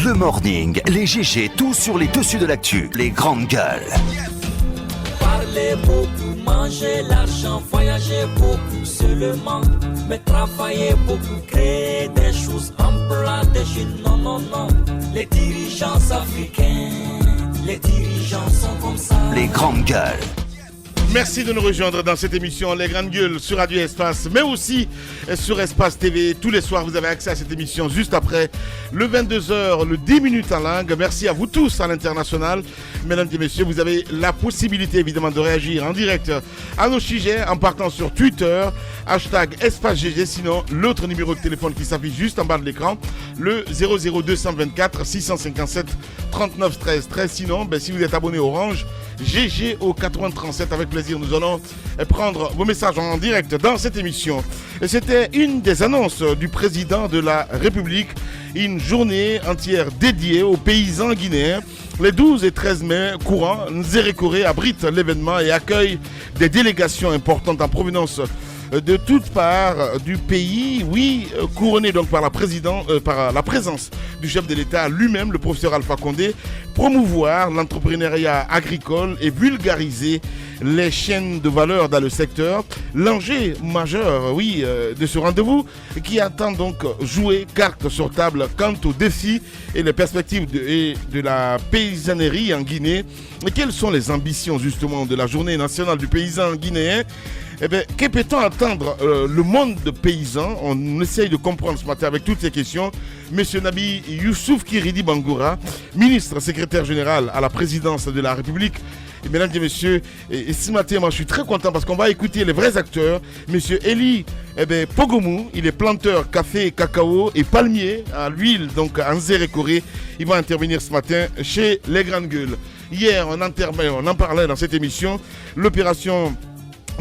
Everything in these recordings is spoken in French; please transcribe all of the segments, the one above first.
Le morning, les GG, tout sur les dessus de l'actu. Les grandes gueules. Parler beaucoup, manger l'argent, voyager beaucoup seulement, mais travailler beaucoup, créer des choses, emploi des jeunes, non, non, non. Les dirigeants africains, les dirigeants sont comme ça. Les grandes gueules. Merci de nous rejoindre dans cette émission Les Grandes Gueules sur Radio Espace, mais aussi sur Espace TV. Tous les soirs, vous avez accès à cette émission juste après le 22h, le 10 minutes en langue. Merci à vous tous à l'international. Mesdames et messieurs, vous avez la possibilité évidemment de réagir en direct à nos sujets en partant sur Twitter, hashtag EspaceGG. Sinon, l'autre numéro de téléphone qui s'affiche juste en bas de l'écran, le 00224 657 39 13 13. Sinon, si vous êtes abonné Orange, GG au 8037, avec plaisir, nous allons prendre vos messages en direct dans cette émission. Et c'était une des annonces du président de la République, une journée entière dédiée aux paysans guinéens. Les 12 et 13 mai courants, Nzérékoré abrite l'événement et accueille des délégations importantes en provenance de toutes parts du pays, couronné donc par la présence du chef de l'État lui-même, le professeur Alpha Condé, promouvoir l'entrepreneuriat agricole et vulgariser les chaînes de valeur dans le secteur. L'enjeu majeur, de ce rendez-vous qui attend donc jouer carte sur table quant aux défis et les perspectives de la paysannerie en Guinée. Et quelles sont les ambitions justement de la journée nationale du paysan guinéen? Que peut-on attendre le monde de paysans? On essaye de comprendre ce matin avec toutes ces questions. Monsieur Nabi Youssouf Kiridi Bangoura, ministre secrétaire général à la présidence de la République. Et mesdames et messieurs, et ce matin, moi je suis très content parce qu'on va écouter les vrais acteurs. Monsieur Eli Pogomou, il est planteur café, cacao et palmier à l'huile, donc à Nzérékoré. Il va intervenir ce matin chez les Grandes Gueules. Hier, on en parlait dans cette émission, l'opération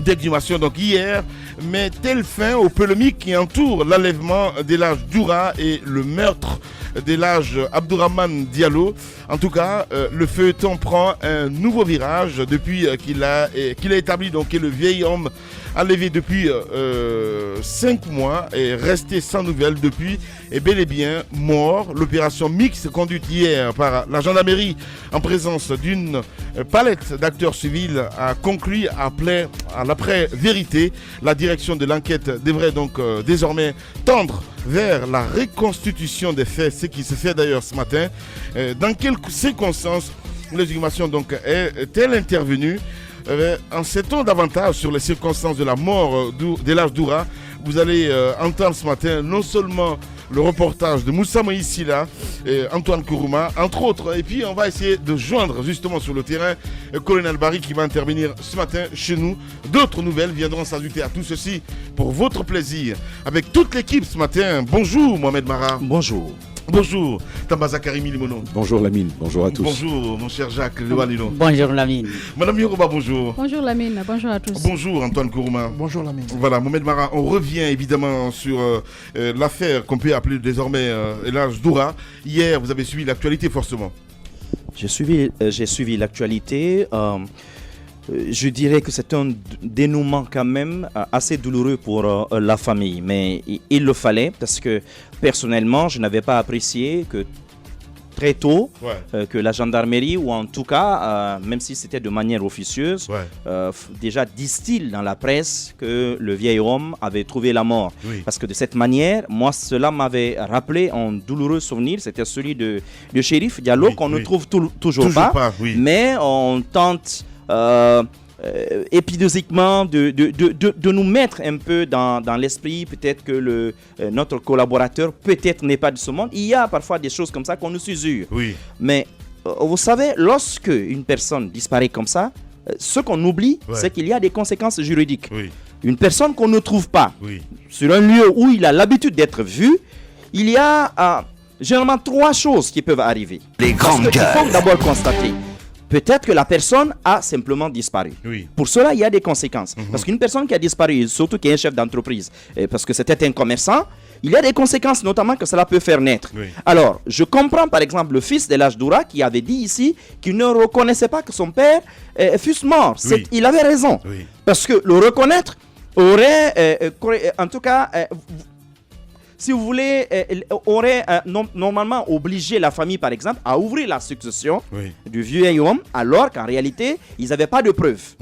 d'exhumation donc hier, met telle fin aux polémiques qui entourent l'enlèvement d'Elhadj Doura et le meurtre d'Elhadj Abdourahmane Diallo. En tout cas, le feuilleton prend un nouveau virage depuis qu'il a établi donc que le vieil homme enlevé depuis 5 mois et resté sans nouvelles depuis est bel et bien mort. L'opération mixte conduite hier par la gendarmerie en présence d'une palette d'acteurs civils a conclu à l'après-vérité. La direction de l'enquête devrait donc désormais tendre vers la reconstitution des faits, ce qui se fait d'ailleurs ce matin. Dans quelles circonstances l'exhumation donc est-elle intervenue? En sait-on davantage sur les circonstances de la mort d'Elhadj Doura? Vous allez entendre ce matin non seulement le reportage de Moussa Moïsila et Antoine Kourouma, entre autres. Et puis on va essayer de joindre justement sur le terrain Colonel Barry qui va intervenir ce matin chez nous. D'autres nouvelles viendront s'ajouter à tout ceci pour votre plaisir. Avec toute l'équipe ce matin, bonjour Mohamed Mara. Bonjour. Bonjour Tambaza Karimi Limono. Bonjour Lamine, bonjour à tous. Bonjour mon cher Jacques Lewalino. Bonjour Lamine. Madame Yoruba, bonjour. Bonjour Lamine, bonjour à tous. Bonjour Antoine Kourouma. Bonjour Lamine. Voilà, Mohamed Mara, on revient évidemment sur l'affaire qu'on peut appeler désormais Elhadj Doura. Hier, vous avez suivi l'actualité forcément. J'ai suivi l'actualité. Je dirais que c'est un dénouement quand même assez douloureux pour la famille. Mais il le fallait parce que personnellement, je n'avais pas apprécié que très tôt que la gendarmerie, ou en tout cas, même si c'était de manière officieuse, déjà distille dans la presse que le vieil homme avait trouvé la mort. Oui. Parce que de cette manière, moi, cela m'avait rappelé un douloureux souvenir. C'était celui de Chérif Diallo qu'on ne trouve toujours pas. Mais on tente épisodiquement de nous mettre un peu dans l'esprit, peut-être que notre collaborateur peut-être n'est pas de ce monde. Il y a parfois des choses comme ça qu'on nous usure. Oui. Mais vous savez, lorsque une personne disparaît comme ça, ce qu'on oublie, c'est qu'il y a des conséquences juridiques. Oui. Une personne qu'on ne trouve pas sur un lieu où il a l'habitude d'être vu, il y a généralement 3 choses qui peuvent arriver. Les grandes gueules. Il faut d'abord constater. Peut-être que la personne a simplement disparu. Oui. Pour cela, il y a des conséquences. Parce qu'une personne qui a disparu, surtout qui est un chef d'entreprise, parce que c'était un commerçant, il y a des conséquences, notamment que cela peut faire naître. Oui. Alors, je comprends par exemple le fils d'Elhadj Doura qui avait dit ici qu'il ne reconnaissait pas que son père fût mort. Oui. Il avait raison. Oui. Parce que le reconnaître aurait, en tout cas, si vous voulez, aurait normalement obligé la famille, par exemple, à ouvrir la succession du vieil homme, alors qu'en réalité, ils n'avaient pas de preuves.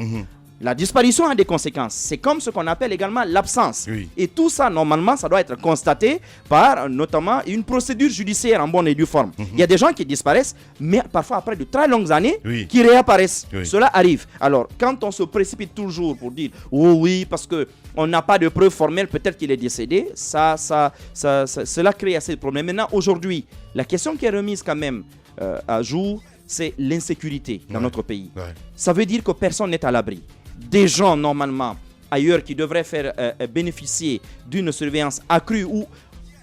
La disparition a des conséquences. C'est comme ce qu'on appelle également l'absence. Et tout ça, normalement, ça doit être constaté par notamment une procédure judiciaire en bonne et due forme. Il y a des gens qui disparaissent, mais parfois après de très longues années, qui réapparaissent. Cela arrive. Alors, quand on se précipite toujours pour dire « oh oui, parce qu'on n'a pas de preuves formelles, peut-être qu'il est décédé », cela crée assez de problèmes. Maintenant, aujourd'hui, la question qui est remise quand même à jour, c'est l'insécurité dans notre pays. Ça veut dire que personne n'est à l'abri. Des gens, normalement, ailleurs, qui devraient faire bénéficier d'une surveillance accrue, ou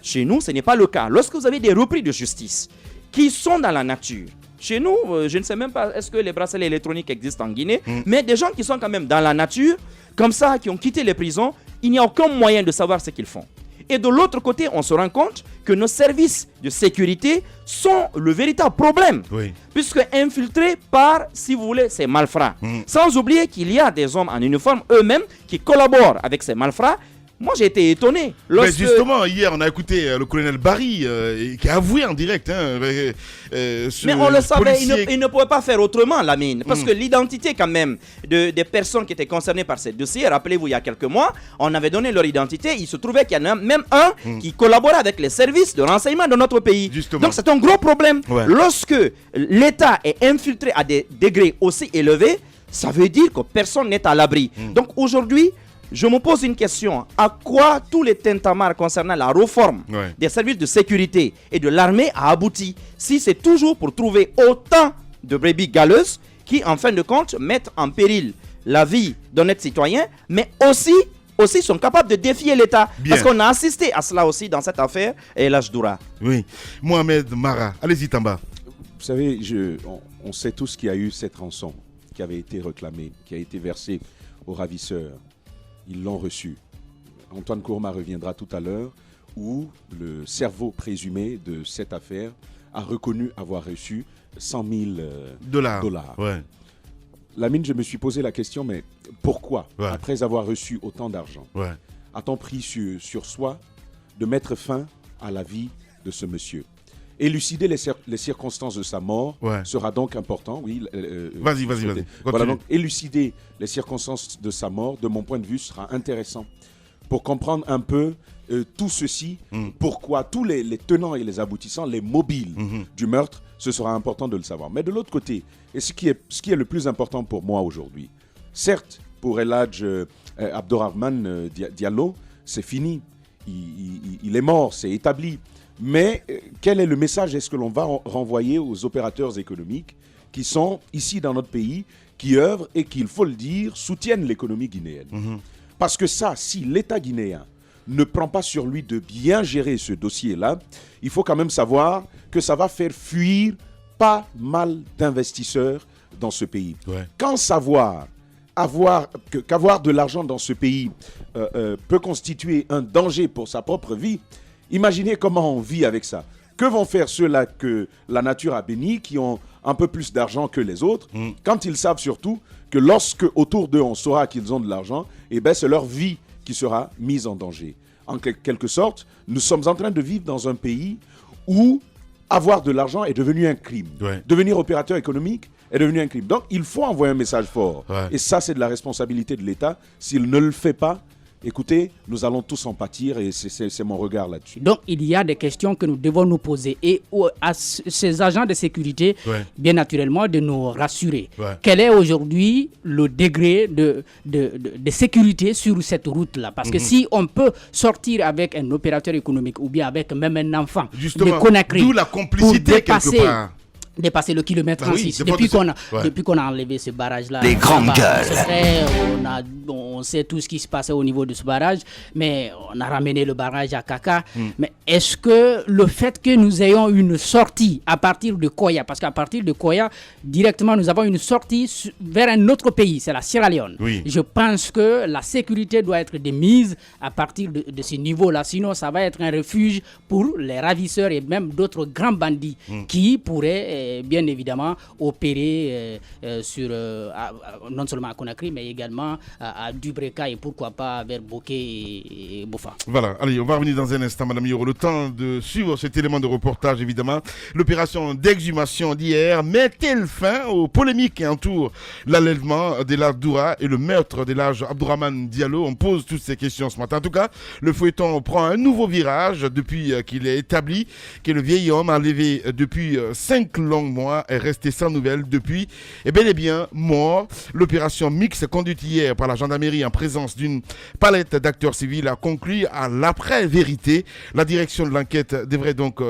chez nous, ce n'est pas le cas. Lorsque vous avez des repris de justice qui sont dans la nature, chez nous, je ne sais même pas, est-ce que les bracelets électroniques existent en Guinée, mais des gens qui sont quand même dans la nature, comme ça, qui ont quitté les prisons, il n'y a aucun moyen de savoir ce qu'ils font. Et de l'autre côté, on se rend compte que nos services de sécurité sont le véritable problème. Puisque infiltrés par, si vous voulez, ces malfrats. Sans oublier qu'il y a des hommes en uniforme eux-mêmes qui collaborent avec ces malfrats. Moi, j'ai été étonné. Mais justement, hier, on a écouté le colonel Barry qui a avoué en direct. Mais on le savait, il ne pouvait pas faire autrement, Lamine. Parce que l'identité, quand même, des personnes qui étaient concernées par ce dossier, rappelez-vous, il y a quelques mois, on avait donné leur identité. Il se trouvait qu'il y en a même un qui collaborait avec les services de renseignement de notre pays. Justement. Donc, c'est un gros problème. Lorsque l'État est infiltré à des degrés aussi élevés, ça veut dire que personne n'est à l'abri. Donc, aujourd'hui, je me pose une question. À quoi tous les tintamarres concernant la réforme des services de sécurité et de l'armée a abouti, si c'est toujours pour trouver autant de brebis galeuses qui, en fin de compte, mettent en péril la vie d'honnêtes citoyens, mais aussi sont capables de défier l'État. Parce qu'on a assisté à cela aussi dans cette affaire et l'Ajdoura. Oui. Mohamed Mara, allez-y Tamba. Vous savez, on sait tous qu'il y a eu cette rançon qui avait été réclamée, qui a été versée aux ravisseurs. Ils l'ont reçu. Antoine Kourma reviendra tout à l'heure, où le cerveau présumé de cette affaire a reconnu avoir reçu 100 000 dollars. Lamine, je me suis posé la question, mais pourquoi, après avoir reçu autant d'argent, a-t-on pris sur soi de mettre fin à la vie de ce monsieur? Élucider les circonstances de sa mort sera donc important. Vas-y. Voilà, donc élucider les circonstances de sa mort, de mon point de vue, sera intéressant pour comprendre un peu tout ceci, pourquoi tous les tenants et les aboutissants, les mobiles du meurtre, ce sera important de le savoir. Mais de l'autre côté, et ce qui est le plus important pour moi aujourd'hui, certes, pour El Hadj Abdourahmane Diallo, c'est fini, il est mort, c'est établi. Mais quel est le message est-ce que l'on va renvoyer aux opérateurs économiques qui sont ici dans notre pays, qui œuvrent et qui, il faut le dire, soutiennent l'économie guinéenne? Parce que ça, si l'État guinéen ne prend pas sur lui de bien gérer ce dossier-là, il faut quand même savoir que ça va faire fuir pas mal d'investisseurs dans ce pays. Quand qu'avoir de l'argent dans ce pays peut constituer un danger pour sa propre vie, imaginez comment on vit avec ça. Que vont faire ceux-là que la nature a bénis, qui ont un peu plus d'argent que les autres, quand ils savent surtout que lorsque autour d'eux on saura qu'ils ont de l'argent, c'est leur vie qui sera mise en danger. En quelque sorte, nous sommes en train de vivre dans un pays où avoir de l'argent est devenu un crime. Devenir opérateur économique est devenu un crime. Donc il faut envoyer un message fort. Et ça, c'est de la responsabilité de l'État. S'il ne le fait pas, écoutez, nous allons tous en pâtir et c'est mon regard là-dessus. Donc, il y a des questions que nous devons nous poser et à ces agents de sécurité, bien naturellement, de nous rassurer. Quel est aujourd'hui le degré de sécurité sur cette route-là? Parce que si on peut sortir avec un opérateur économique ou bien avec même un enfant de Conakry, d'où la complicité quelque part. Dépasser le kilomètre 36. Depuis qu'on a enlevé ce barrage-là. Les grandes gueules. On sait tout ce qui se passait au niveau de ce barrage, mais on a ramené le barrage à Kaka. Mais est-ce que le fait que nous ayons une sortie à partir de Koya, parce qu'à partir de Koya, directement, nous avons une sortie vers un autre pays, c'est la Sierra Leone. Je pense que la sécurité doit être démise à partir de ce niveau-là. Sinon, ça va être un refuge pour les ravisseurs et même d'autres grands bandits qui pourraient serait bien évidemment opéré non seulement à Conakry, mais également à Dubreka et pourquoi pas vers Boké et Bofa. Voilà, allez, on va revenir dans un instant, Madame Yoro. Le temps de suivre cet élément de reportage, évidemment. L'opération d'exhumation d'hier met-elle fin aux polémiques qui entourent l'enlèvement d'Elhadj Doura et le meurtre d'Elhadj Abdourahmane Diallo? On pose toutes ces questions ce matin. En tout cas, le feuilleton prend un nouveau virage depuis qu'il est établi que le vieil homme enlevé depuis 5 longs mois est resté sans nouvelles depuis, et bel et bien mort. L'opération mixte conduite hier par la gendarmerie en présence d'une palette d'acteurs civils a conclu à l'après-vérité. La direction de l'enquête devrait donc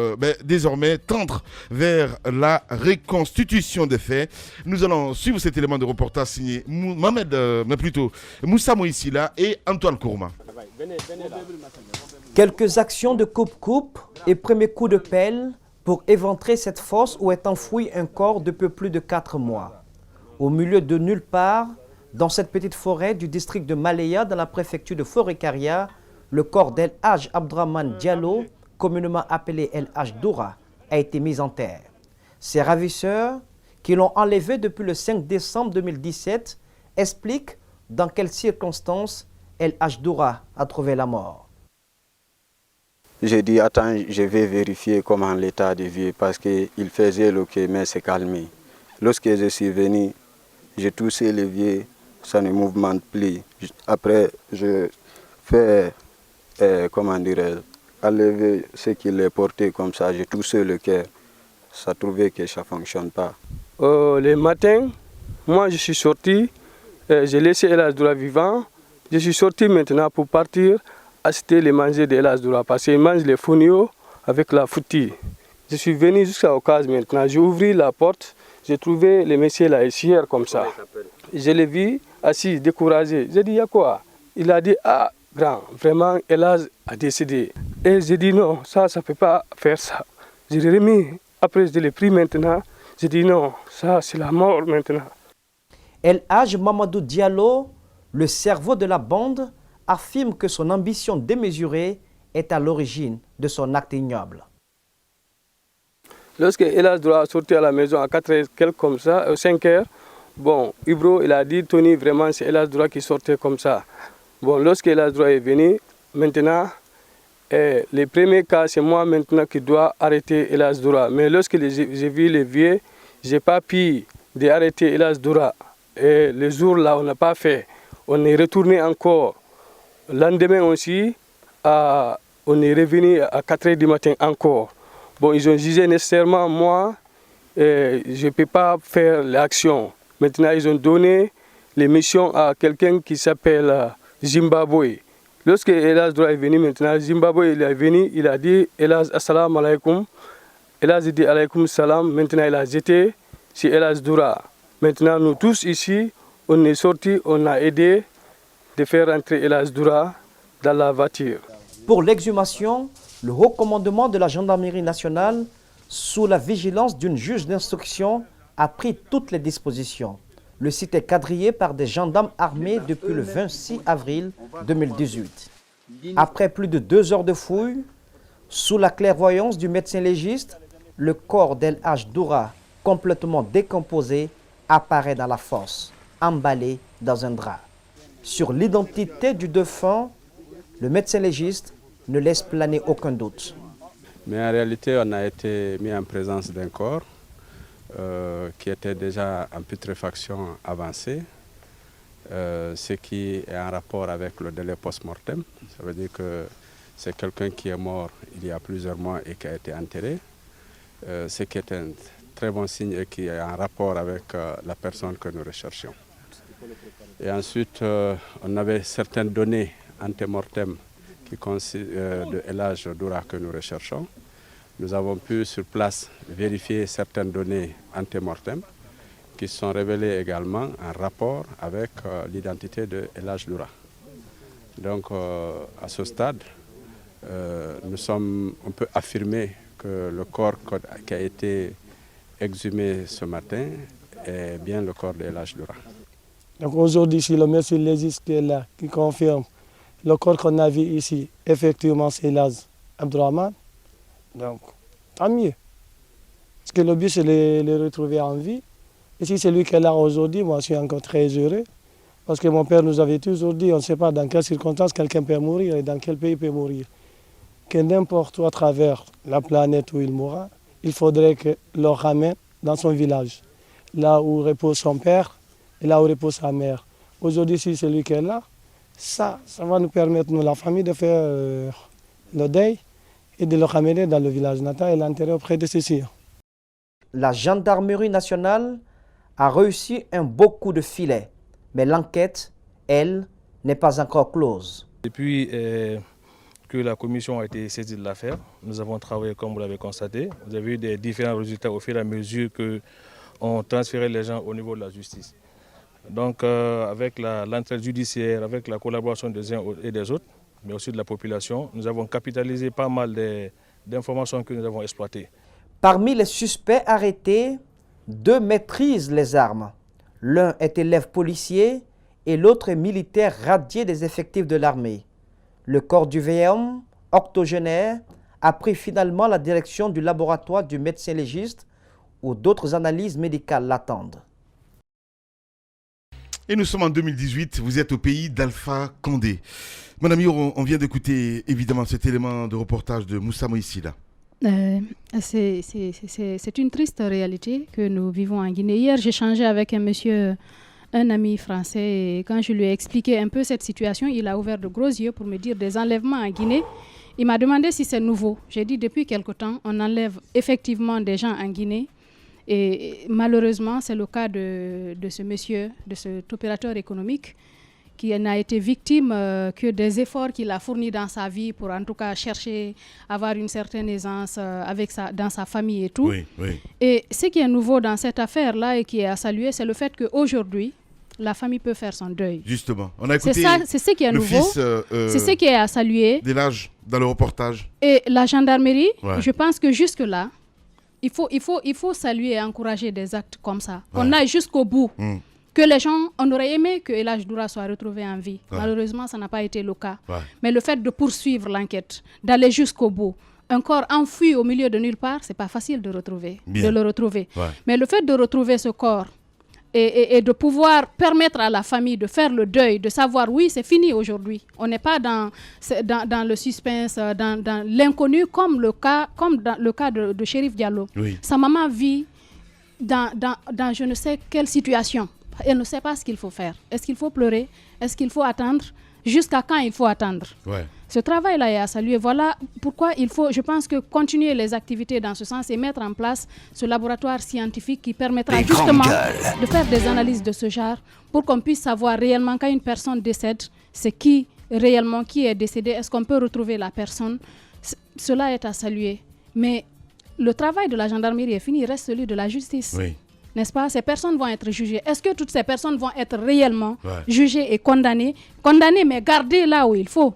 désormais tendre vers la reconstitution des faits. Nous allons suivre cet élément de reportage signé Moussa Moïsila et Antoine Kourma. Quelques actions de coupe-coupe et premier coup de pelle pour éventrer cette fosse où est enfoui un corps depuis plus de 4 mois. Au milieu de nulle part, dans cette petite forêt du district de Maleya, dans la préfecture de Forêt-Caria, le corps d'Elhadj Abdourahmane Diallo, communément appelé Elhadj Doura, a été mis en terre. Ces ravisseurs, qui l'ont enlevé depuis le 5 décembre 2017, expliquent dans quelles circonstances Elhadj Doura a trouvé la mort. J'ai dit, attends, je vais vérifier comment l'état de vie, parce qu'il faisait le quai, mais c'est calmé. Lorsque je suis venu, j'ai touché le vieux, ça ne mouvement plus. Après, je fais, enlever ce qu'il est porté comme ça, j'ai touché le cœur. Ça trouvait que ça ne fonctionne pas. Le matin, moi je suis sorti, j'ai laissé Elhadj Doura vivant. Je suis sorti maintenant pour partir acheter les manger de Elhadj Doura parce qu'il mange les fonio avec la foutie. Je suis venu jusqu'à Ocase maintenant. J'ai ouvert la porte, j'ai trouvé le monsieur là ici comme ça. Je l'ai vu assis, découragé. J'ai dit, il y a quoi? Il a dit, ah, grand, vraiment, Elhadj a décédé. Et j'ai dit, non, ça ne peut pas faire ça. Je l'ai remis. Après, je l'ai pris maintenant. J'ai dit, non, ça, c'est la mort maintenant. Elhadj Mamadou Diallo, le cerveau de la bande, affirme que son ambition démesurée est à l'origine de son acte ignoble. Lorsque Elhadj Doura sorti à la maison à 4h, quelque comme ça, 5h, bon, Ibro, il a dit, Tony, vraiment, c'est Elhadj Doura qui sortait comme ça. Bon, lorsque Elhadj Doura est venu, maintenant, les premiers cas, c'est moi maintenant qui dois arrêter Elhadj Doura. Mais lorsque j'ai vu les vieux, je n'ai pas pu d'arrêter Elhadj Doura. Et le jour là, on n'a pas fait. On est retourné encore. Le lendemain aussi, on est revenu à 4h du matin encore. Bon, ils ont jugé nécessairement moi, je ne peux pas faire l'action. Maintenant, ils ont donné les missions à quelqu'un qui s'appelle Zimbabwe. Lorsque Elhadj Doura est venu maintenant, Zimbabwe il est venu, il a dit Elhadj assalamu alaikum. Elhadj dit alaikum salam. Maintenant, il a jeté sur Elhadj Doura. Maintenant, nous tous ici, on est sortis, on a aidé de faire entrer Elhadj Doura dans la voiture. Pour l'exhumation, le haut commandement de la gendarmerie nationale, sous la vigilance d'une juge d'instruction, a pris toutes les dispositions. Le site est quadrillé par des gendarmes armés depuis le 26 avril 2018. Après plus de 2 heures de fouilles, sous la clairvoyance du médecin légiste, le corps d'Elhadj Doura, complètement décomposé, apparaît dans la fosse, emballé dans un drap. Sur l'identité du défunt, le médecin légiste ne laisse planer aucun doute. Mais en réalité, on a été mis en présence d'un corps qui était déjà en putréfaction avancée, ce qui est en rapport avec le délai post-mortem. Ça veut dire que c'est quelqu'un qui est mort il y a plusieurs mois et qui a été enterré, ce qui est un très bon signe et qui est en rapport avec la personne que nous recherchions. Et ensuite, on avait certaines données antemortem de Elhadj Doura que nous recherchons. Nous avons pu sur place vérifier certaines données antemortem qui sont révélées également en rapport avec l'identité de Elhadj Doura. Donc à ce stade, on peut affirmer que le corps qui a été exhumé ce matin est bien le corps de Elhadj Doura. Donc aujourd'hui, c'est le médecin légiste qui est là, qui confirme le corps qu'on a vu ici, effectivement, c'est Elhadj Abdourahmane. Donc, tant mieux. Parce que le but, c'est de les retrouver en vie. Et si c'est lui qui est là aujourd'hui, moi, je suis encore très heureux. Parce que mon père nous avait toujours dit, on ne sait pas dans quelles circonstances quelqu'un peut mourir et dans quel pays il peut mourir. Que n'importe où à travers la planète où il mourra, il faudrait que le ramène dans son village, là où repose son père et là où repose sa mère. Aujourd'hui, si c'est lui qui est là, ça va nous permettre, nous, la famille, de faire le deuil et de le ramener dans le village natal et l'enterrer auprès de ceux-ci. La gendarmerie nationale a réussi un beau coup de filet, mais l'enquête, elle, n'est pas encore close. Depuis que la commission a été saisie de l'affaire, nous avons travaillé comme vous l'avez constaté. Vous avez eu des différents résultats au fur et à mesure qu'on transférait les gens au niveau de la justice. Donc avec l'entraide judiciaire, avec la collaboration des uns et des autres, mais aussi de la population, nous avons capitalisé pas mal d'informations que nous avons exploitées. Parmi les suspects arrêtés, 2 maîtrisent les armes. L'un est élève policier et l'autre est militaire radié des effectifs de l'armée. Le corps du vieil homme, octogénaire, a pris finalement la direction du laboratoire du médecin légiste où d'autres analyses médicales l'attendent. Et nous sommes en 2018, vous êtes au pays d'Alpha Condé. Mon ami, on vient d'écouter évidemment cet élément de reportage de Moussa Moïsida. C'est une triste réalité que nous vivons en Guinée. Hier, j'ai échangé avec un ami français, et quand je lui ai expliqué un peu cette situation, il a ouvert de gros yeux pour me dire des enlèvements en Guinée. Il m'a demandé si c'est nouveau. J'ai dit depuis quelque temps, on enlève effectivement des gens en Guinée. Et malheureusement, c'est le cas de ce monsieur, de cet opérateur économique, qui n'a été victime que des efforts qu'il a fournis dans sa vie pour en tout cas chercher à avoir une certaine aisance dans sa famille et tout. Oui, oui. Et ce qui est nouveau dans cette affaire-là et qui est à saluer, c'est le fait qu'aujourd'hui, la famille peut faire son deuil. Justement, on a écouté c'est ce qui est nouveau, c'est ce qui est à saluer. Delage dans le reportage. Et la gendarmerie, je pense que jusque-là, il faut saluer et encourager des actes comme ça. Qu'on aille jusqu'au bout. Que les gens, on aurait aimé que El Hadj Doura soit retrouvé en vie. Malheureusement, ça n'a pas été le cas. Mais le fait de poursuivre l'enquête, d'aller jusqu'au bout, un corps enfoui au milieu de nulle part, c'est pas facile de le retrouver. Mais le fait de retrouver ce corps et de pouvoir permettre à la famille de faire le deuil, de savoir oui, c'est fini aujourd'hui. On n'est pas dans le suspense, dans l'inconnu, comme dans le cas de Chérif Diallo. Sa maman vit dans je ne sais quelle situation. Elle ne sait pas ce qu'il faut faire. Est-ce qu'il faut pleurer? Est-ce qu'il faut attendre? Jusqu'à quand il faut attendre? Ce travail-là est à saluer. Voilà pourquoi il faut, je pense, que continuer les activités dans ce sens et mettre en place ce laboratoire scientifique qui permettra justement de faire des analyses de ce genre pour qu'on puisse savoir réellement quand une personne décède, c'est qui réellement qui est décédé. Est-ce qu'on peut retrouver la personne? Cela est à saluer. Mais le travail de la gendarmerie est fini, il reste celui de la justice. N'est-ce pas? Ces personnes vont être jugées. Est-ce que toutes ces personnes vont être réellement jugées et condamnées? Condamnées, mais gardées là où il faut.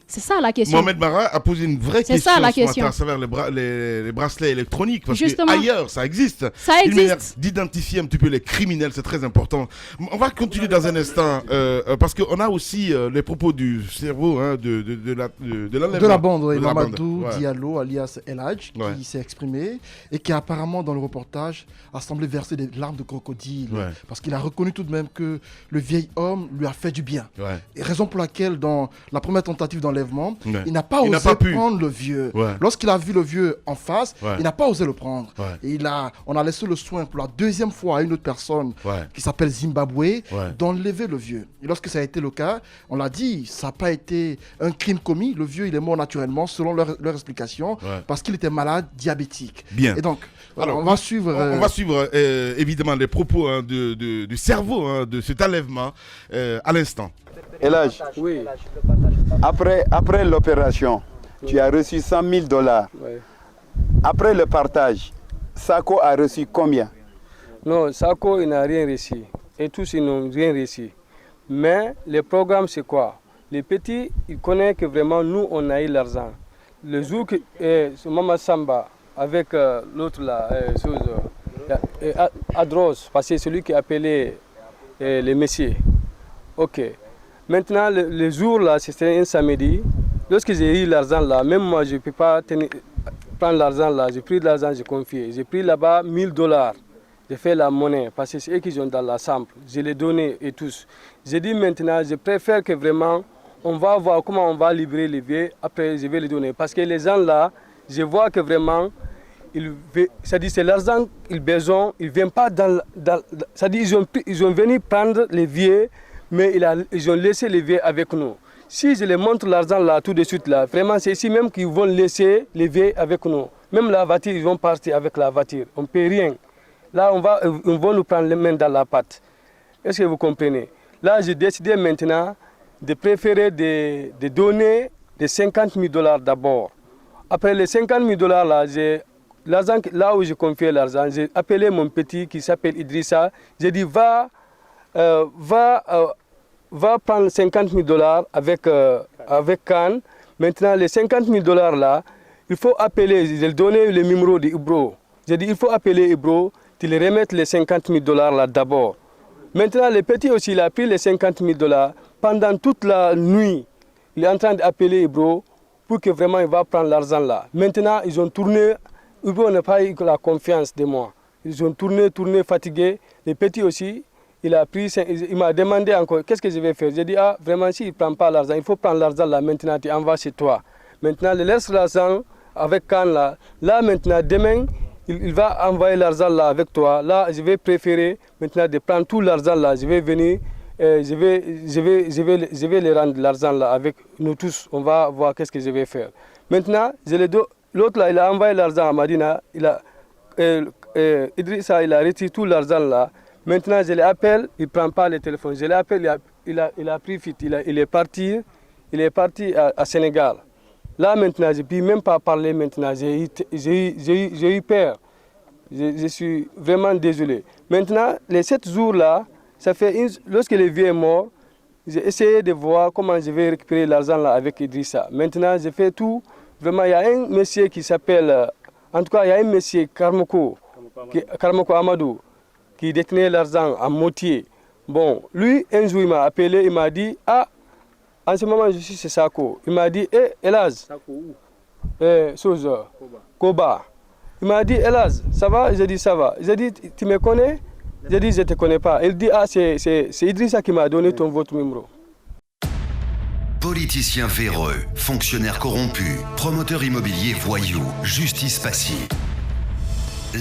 C'est ça la question. Mohamed Mara a posé une vraie question ça, la ce matin question. à travers les bracelets électroniques. Parce Justement. qu'ailleurs, ça existe. Ça existe. Une manière d'identifier un petit peu les criminels, c'est très important. On va continuer dans un instant, parce qu'on a aussi les propos du cerveau de l'enlèvement. De la bande, Mamadou Diallo, alias El Hadj, qui s'est exprimé et qui apparemment, dans le reportage, a semblé verser des larmes de crocodile. Parce qu'il a reconnu tout de même que le vieil homme lui a fait du bien. Et raison pour laquelle, dans la première tentative d'enlèvement, il n'a pas osé prendre le vieux. Lorsqu'il a vu le vieux en face, il n'a pas osé le prendre. Et on a laissé le soin pour la deuxième fois à une autre personne qui s'appelle Zimbabwe d'enlever le vieux. Et lorsque ça a été le cas, on l'a dit, ça n'a pas été un crime commis. Le vieux, il est mort naturellement, selon leur explication, parce qu'il était malade, diabétique. Bien. Et donc, alors, on va suivre... On va suivre évidemment les propos du cerveau de cet enlèvement à l'instant. El Hadj, après l'opération, tu as reçu $100 000. Après le partage, Sako a reçu combien? Non, Sako, il n'a rien reçu. Et tous, ils n'ont rien reçu. Mais le programme, c'est quoi? Les petits, ils connaissent que vraiment, nous, on a eu l'argent. Le jour que Maman Samba, avec l'autre là, Adros, parce que c'est celui qui a appelé les messieurs. Ok. Maintenant, le jour là, c'était un samedi. Lorsque j'ai eu l'argent là, même moi, je ne peux pas tenir. prendre l'argent là, j'ai pris de l'argent, j'ai confié. J'ai pris là-bas $1000. J'ai fait la monnaie parce que c'est eux qui ont dans la sample. Je les donné et tous. J'ai dit maintenant, je préfère que vraiment, on va voir comment on va libérer les vieux. Après, je vais les donner. Parce que les gens là, je vois que vraiment, c'est-à-dire c'est l'argent qu'ils ont besoin. Ils ne viennent pas c'est-à-dire ils ont venu prendre les vieux, mais ils ont laissé les vieux avec nous. Si je les montre l'argent là tout de suite là, vraiment c'est ici même qu'ils vont laisser les vieux avec nous. Même la voiture, ils vont partir avec la voiture. On ne peut rien. Là, on va nous prendre les mains dans la patte. Est-ce que vous comprenez? Là, j'ai décidé maintenant de préférer de donner les $50,000 d'abord. Après les $50,000 là, là où j'ai confié l'argent, j'ai appelé mon petit qui s'appelle Idrissa. J'ai dit va prendre $50,000 avec Khan. Maintenant, les $50,000 là, il faut appeler, j'ai donné le numéro d'Ibro. J'ai dit il faut appeler Ibro, tu les remettre les $50,000 là d'abord. Maintenant, le petit aussi, il a pris les $50,000 pendant toute la nuit. Il est en train d'appeler Ibro pour que vraiment il va prendre l'argent là. Maintenant, ils ont tourné. Ibro n'a pas eu la confiance de moi. Ils ont tourné, fatigués. Le petit aussi, il m'a demandé encore qu'est-ce que je vais faire. J'ai dit, vraiment, s'il ne prend pas l'argent, il faut prendre l'argent là. Maintenant, tu envoies chez toi. Maintenant, il laisse l'argent avec Khan là. Là, maintenant, demain, il va envoyer l'argent là avec toi. Là, je vais préférer maintenant de prendre tout l'argent là. Je vais venir, je vais les rendre l'argent là avec nous tous. On va voir qu'est-ce que je vais faire. Maintenant, l'autre là, il a envoyé l'argent à Madina. Idrissa, il a retiré tout l'argent là. Maintenant, je l'appelle, il ne prend pas le téléphone. Je l'appelle, il a pris fuite. Il est parti à Sénégal. Là maintenant, je ne peux même pas parler maintenant, j'ai eu peur. Je suis vraiment désolé. Maintenant, les 7 jours-là, ça fait lorsque le vieux est mort, j'ai essayé de voir comment je vais récupérer l'argent là avec Idrissa. Maintenant, j'ai fait tout. Vraiment, il y a un monsieur qui s'appelle, en tout cas, il y a un monsieur Karmoko Amadou, qui détenait l'argent à moitié. Bon, lui, un jour, il m'a appelé, il m'a dit, en ce moment, je suis chez Sako. Il m'a dit, Elaz. Sako où? Koba. Il m'a dit, Elaz, ça va? J'ai dit, ça va. J'ai dit, tu me connais? J'ai dit, je ne te connais pas. Il dit, c'est Idrissa qui m'a donné votre numéro. Politiciens véreux, fonctionnaires corrompus, promoteurs immobiliers voyous, justice passive.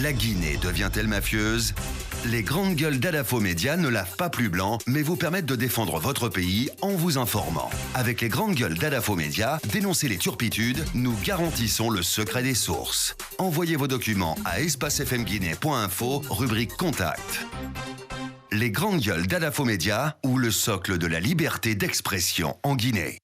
La Guinée devient-elle mafieuse? Les grandes gueules d'Adafo Média ne lavent pas plus blanc, mais vous permettent de défendre votre pays en vous informant. Avec les grandes gueules d'Adafo Média, dénoncez les turpitudes, nous garantissons le secret des sources. Envoyez vos documents à espacefmguinée.info, rubrique Contact. Les grandes gueules d'Adafo Média, ou le socle de la liberté d'expression en Guinée.